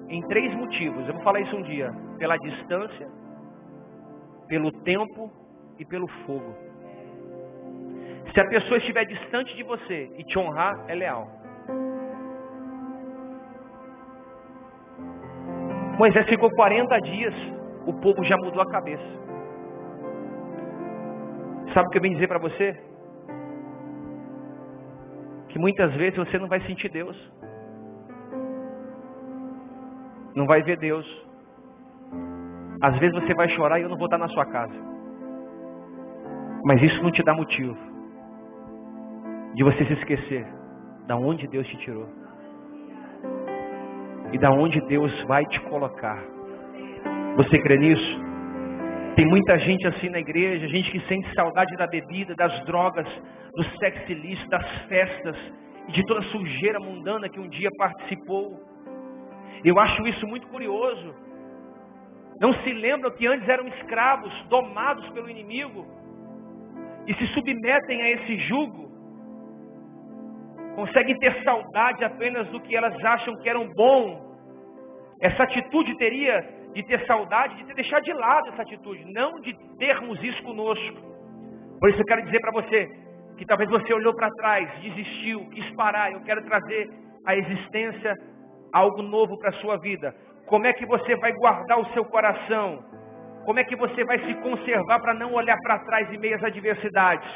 A: em 3 motivos. Eu vou falar isso um dia: pela distância, pelo tempo e pelo fogo. Se a pessoa estiver distante de você e te honrar, é leal. Moisés ficou 40 dias, o povo já mudou a cabeça. Sabe o que eu vim dizer para você? Que muitas vezes você não vai sentir Deus. Não vai ver Deus. Às vezes você vai chorar e eu não vou estar na sua casa. Mas isso não te dá motivo de você se esquecer da onde Deus te tirou. E da onde Deus vai te colocar. Você crê nisso? Tem muita gente assim na igreja, gente que sente saudade da bebida, das drogas, do sexo ilícito, das festas e de toda a sujeira mundana que um dia participou. Eu acho isso muito curioso. Não se lembram que antes eram escravos, domados pelo inimigo, e se submetem a esse jugo. Conseguem ter saudade apenas do que elas acham que eram bom. Essa atitude teria de ter saudade, de ter deixado de lado essa atitude, não de termos isso conosco. Por isso eu quero dizer para você, que talvez você olhou para trás, desistiu, quis parar. Eu quero trazer à existência algo novo para a sua vida. Como é que você vai guardar o seu coração? Como é que você vai se conservar para não olhar para trás em meio às adversidades?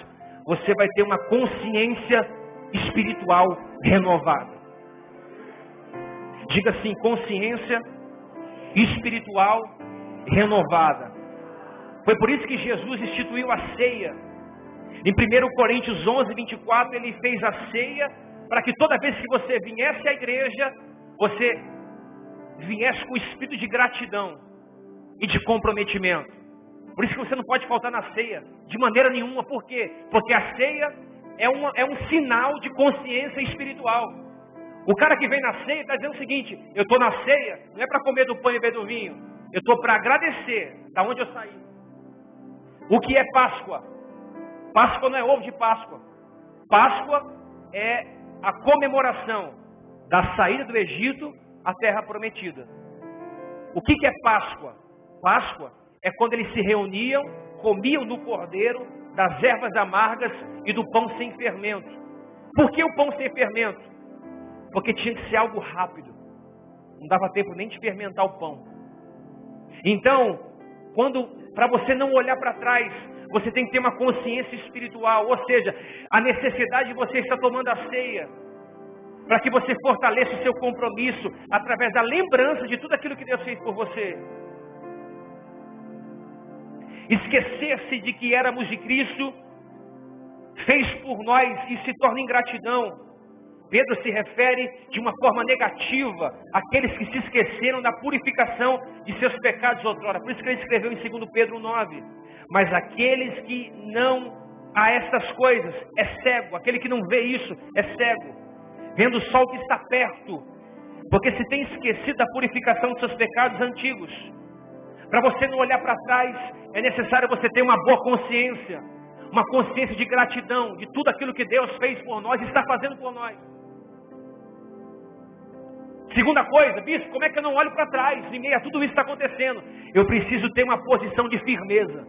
A: Você vai ter uma consciência espiritual renovada. Diga assim: consciência espiritual renovada. Foi por isso que Jesus instituiu a ceia. Em 1 Coríntios 11, 24, ele fez a ceia para que toda vez que você viesse à igreja, você viesse com espírito de gratidão e de comprometimento. Por isso que você não pode faltar na ceia, de maneira nenhuma. Por quê? Porque a ceia é um sinal de consciência espiritual. O cara que vem na ceia está dizendo o seguinte: eu estou na ceia, não é para comer do pão e beber do vinho, eu estou para agradecer da onde eu saí. O que é Páscoa? Páscoa não é ovo de Páscoa. Páscoa é a comemoração da saída do Egito à terra prometida. O que é Páscoa? Páscoa é quando eles se reuniam, comiam do cordeiro, das ervas amargas e do pão sem fermento. Por que o pão sem fermento? Porque tinha que ser algo rápido. Não dava tempo nem de fermentar o pão. Então, para você não olhar para trás, você tem que ter uma consciência espiritual. Ou seja, a necessidade de você estar tomando a ceia, para que você fortaleça o seu compromisso, através da lembrança de tudo aquilo que Deus fez por você. Esquecer-se de que éramos de Cristo, fez por nós e se torna ingratidão. Pedro se refere de uma forma negativa àqueles que se esqueceram da purificação de seus pecados outrora. Por isso que ele escreveu em 2 Pedro 9. Mas aqueles que não a estas coisas é cego. Aquele que não vê isso é cego, vendo só o que está perto. Porque se tem esquecido da purificação dos seus pecados antigos. Para você não olhar para trás, é necessário você ter uma boa consciência. Uma consciência de gratidão de tudo aquilo que Deus fez por nós e está fazendo por nós. Segunda coisa, bispo, como é que eu não olho para trás em meio a tudo isso que está acontecendo? Eu preciso ter uma posição de firmeza.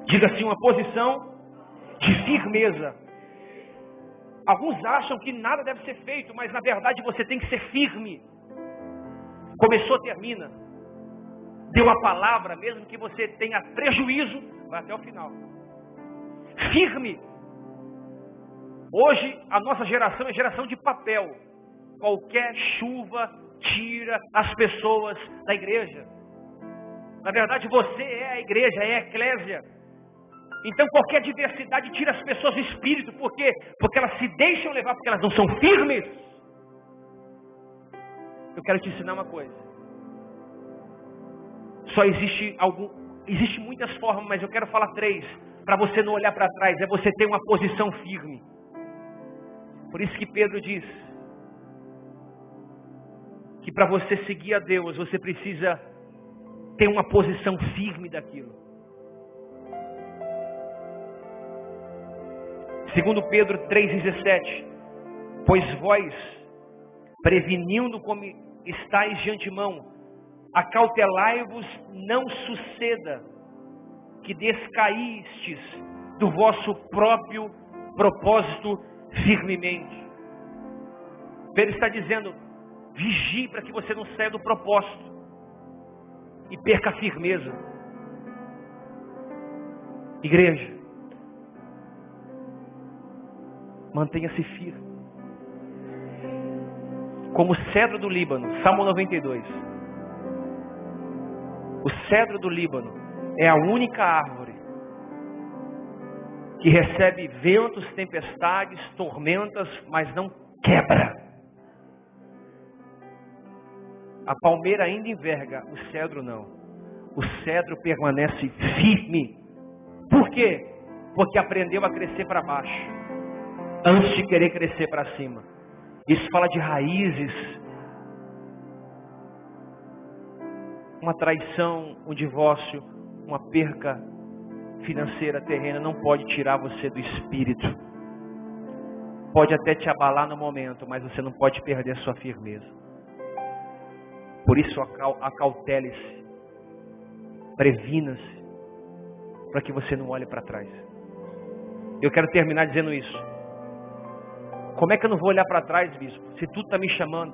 A: Diga assim, uma posição de firmeza. Alguns acham que nada deve ser feito, mas na verdade você tem que ser firme. Começou, termina. Deu a palavra, mesmo que você tenha prejuízo, vai até o final. Firme. Hoje a nossa geração é geração de papel. Qualquer chuva tira as pessoas da igreja. Na verdade você é a igreja, é a eclésia. Então qualquer diversidade tira as pessoas do espírito. Por quê? Porque elas se deixam levar, porque elas não são firmes. Eu quero te ensinar uma coisa. Só existe muitas formas, mas eu quero falar 3. Para você não olhar para trás, é você ter uma posição firme. Por isso que Pedro diz que para você seguir a Deus, você precisa ter uma posição firme daquilo. Segundo Pedro 3,17, pois vós, prevenindo como estáis de antemão, acautelai-vos, não suceda que descaístes do vosso próprio propósito firmemente. Pedro está dizendo, vigie para que você não saia do propósito e perca a firmeza. Igreja, mantenha-se firme. Como o cedro do Líbano, Salmo 92. O cedro do Líbano é a única árvore que recebe ventos, tempestades, tormentas, mas não quebra. A palmeira ainda enverga, o cedro não. O cedro permanece firme. Por quê? Porque aprendeu a crescer para baixo, antes de querer crescer para cima. Isso fala de raízes. Uma traição, um divórcio, uma perca financeira terrena não pode tirar você do espírito. Pode até te abalar no momento, mas você não pode perder a sua firmeza. Por isso acautele-se, previna-se, para que você não olhe para trás. Eu quero terminar dizendo isso. Como é que eu não vou olhar para trás, bispo? Se tudo está me chamando,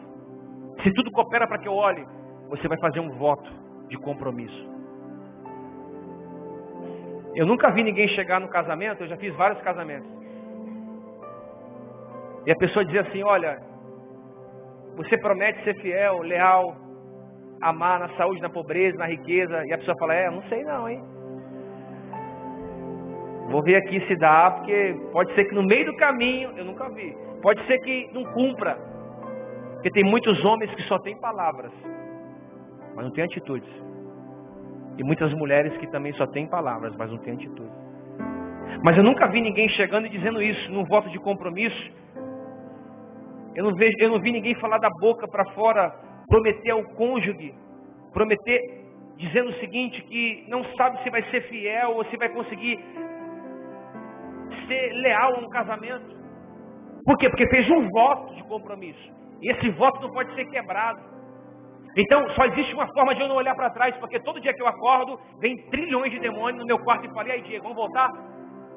A: se tudo coopera para que eu olhe, você vai fazer um voto de compromisso. Eu nunca vi ninguém chegar no casamento, eu já fiz vários casamentos. E a pessoa dizer assim, olha, você promete ser fiel, leal, amar na saúde, na pobreza, na riqueza. E a pessoa fala, não sei não, hein? Vou ver aqui se dá, porque pode ser que no meio do caminho, eu nunca vi. Pode ser que não cumpra. Porque tem muitos homens que só têm palavras, mas não têm atitudes. E muitas mulheres que também só têm palavras, mas não têm atitude. Mas eu nunca vi ninguém chegando e dizendo isso, num voto de compromisso. Eu não vi ninguém falar da boca para fora, prometer ao cônjuge, prometer dizendo o seguinte, que não sabe se vai ser fiel ou se vai conseguir ser leal a um casamento. Por quê? Porque fez um voto de compromisso. E esse voto não pode ser quebrado. Então, só existe uma forma de eu não olhar para trás, porque todo dia que eu acordo, vem trilhões de demônios no meu quarto e falei, aí Diego, vamos voltar?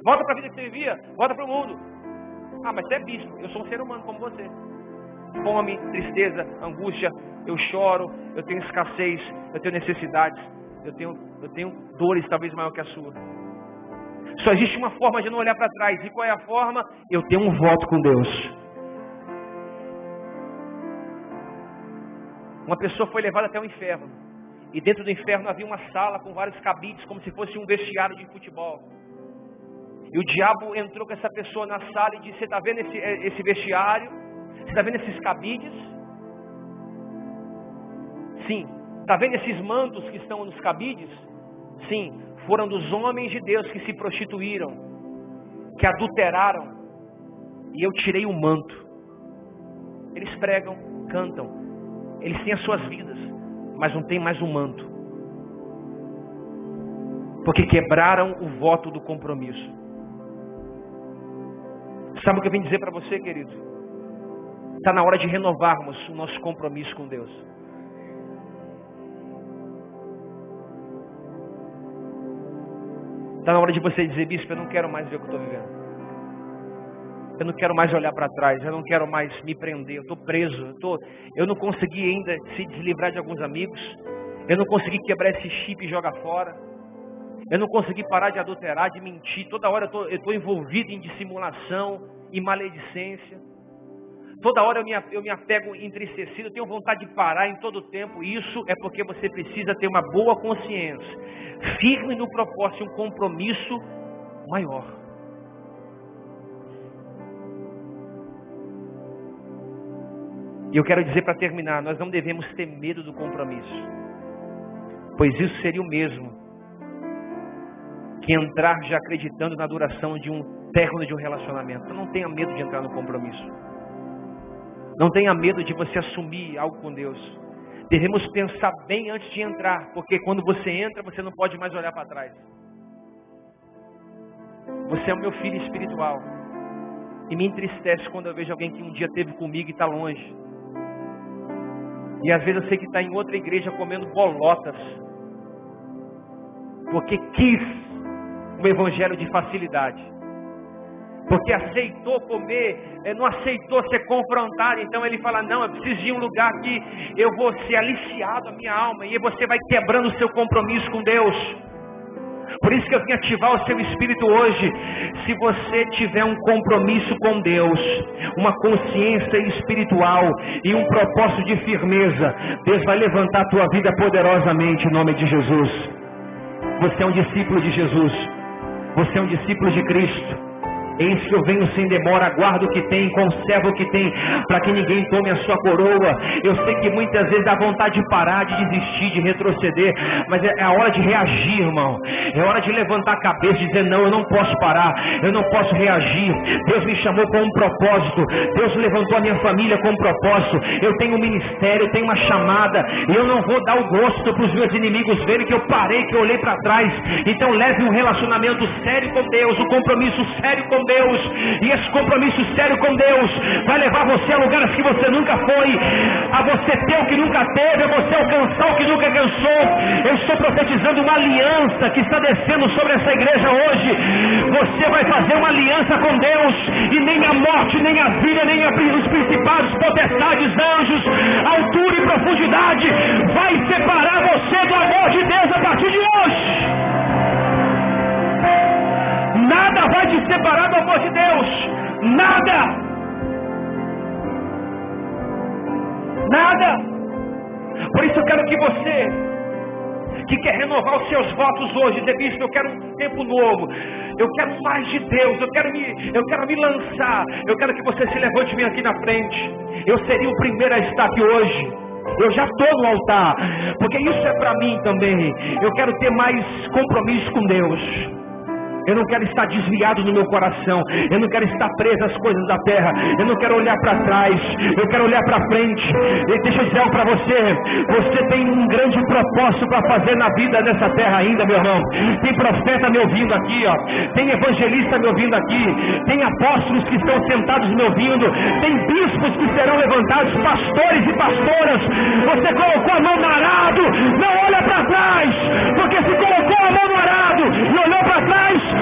A: Volta para a vida que você vivia, volta para o mundo. Ah, mas você é bispo, eu sou um ser humano como você. Fome, tristeza, angústia, eu choro, eu tenho escassez, eu tenho necessidades, eu tenho dores talvez maior que a sua. Só existe uma forma de não olhar para trás. E qual é a forma? Eu tenho um voto com Deus. Uma pessoa foi levada até o inferno. E dentro do inferno havia uma sala com vários cabides, como se fosse um vestiário de futebol. E o diabo entrou com essa pessoa na sala e disse, você está vendo esse vestiário? Você está vendo esses cabides? Sim. Está vendo esses mantos que estão nos cabides? Sim. Foram dos homens de Deus que se prostituíram, que adulteraram. E eu tirei o manto. Eles pregam, cantam. Eles têm as suas vidas, mas não tem mais o manto. Porque quebraram o voto do compromisso. Sabe o que eu vim dizer para você, querido? Está na hora de renovarmos o nosso compromisso com Deus. Está na hora de você dizer: bispo, eu não quero mais ver o que eu estou vivendo. Eu não quero mais olhar para trás. Eu não quero mais me prender. Eu estou preso. Eu não consegui ainda se deslivrar de alguns amigos. Eu não consegui quebrar esse chip e jogar fora. Eu não consegui parar de adulterar, de mentir. Toda hora eu estou envolvido em dissimulação e maledicência. Toda hora eu me apego entristecido. Eu tenho vontade de parar em todo o tempo. Isso é porque você precisa ter uma boa consciência, firme no propósito, um compromisso maior. E eu quero dizer para terminar, nós não devemos ter medo do compromisso, pois isso seria o mesmo que entrar já acreditando na duração de um término de um relacionamento. Então não tenha medo de entrar no compromisso. Não tenha medo de você assumir algo com Deus. Devemos pensar bem antes de entrar, porque quando você entra, você não pode mais olhar para trás. Você é o meu filho espiritual. E me entristece quando eu vejo alguém que um dia esteve comigo e está longe. E às vezes eu sei que está em outra igreja comendo bolotas, porque quis um evangelho de facilidade, porque aceitou comer, não aceitou ser confrontado. Então ele fala: não, eu preciso de um lugar que eu vou ser aliciado a minha alma. E você vai quebrando o seu compromisso com Deus. Por isso que eu vim ativar o seu espírito hoje. Se você tiver um compromisso com Deus, uma consciência espiritual e um propósito de firmeza, Deus vai levantar a tua vida poderosamente em nome de Jesus. Você é um discípulo de Jesus. Você é um discípulo de Cristo. Eis que eu venho sem demora, aguardo o que tem, conservo o que tem, para que ninguém tome a sua coroa. Eu sei que muitas vezes dá vontade de parar, de desistir, de retroceder, mas é a hora de reagir, irmão. É hora de levantar a cabeça e dizer: não, eu não posso parar, eu não posso reagir. Deus me chamou com um propósito, Deus levantou a minha família com um propósito. Eu tenho um ministério, eu tenho uma chamada, e eu não vou dar o gosto para os meus inimigos verem que eu parei, que eu olhei para trás. Então leve um relacionamento sério com Deus, um compromisso sério com Deus, e esse compromisso sério com Deus vai levar você a lugares que você nunca foi, a você ter o que nunca teve, a você alcançar o que nunca alcançou. Eu estou profetizando uma aliança que está descendo sobre essa igreja hoje. Você vai fazer uma aliança com Deus, e nem a morte, nem a vida, nem os principados, potestades, anjos, altura e profundidade vai separar você do amor de Deus a partir de hoje. Nada vai te separar do amor de Deus. Nada. Nada. Por isso eu quero que você, que quer renovar os seus votos hoje, dizer: bispo, eu quero um tempo novo, eu quero mais de Deus, eu quero me lançar, eu quero que você se levante e venha aqui na frente. Eu seria o primeiro a estar aqui hoje. Eu já estou no altar, porque isso é para mim também. Eu quero ter mais compromisso com Deus. Eu não quero estar desviado no meu coração. Eu não quero estar preso às coisas da terra. Eu não quero olhar para trás. Eu quero olhar para frente. E deixa eu dizer algo para você. Você tem um grande propósito para fazer na vida nessa terra ainda, meu irmão. Tem profeta me ouvindo aqui, ó. Tem evangelista me ouvindo aqui. Tem apóstolos que estão sentados me ouvindo. Tem bispos que serão levantados, pastores e pastoras. Você colocou a mão no arado. Não olha para trás. Porque se colocou a mão no arado e olhou para trás,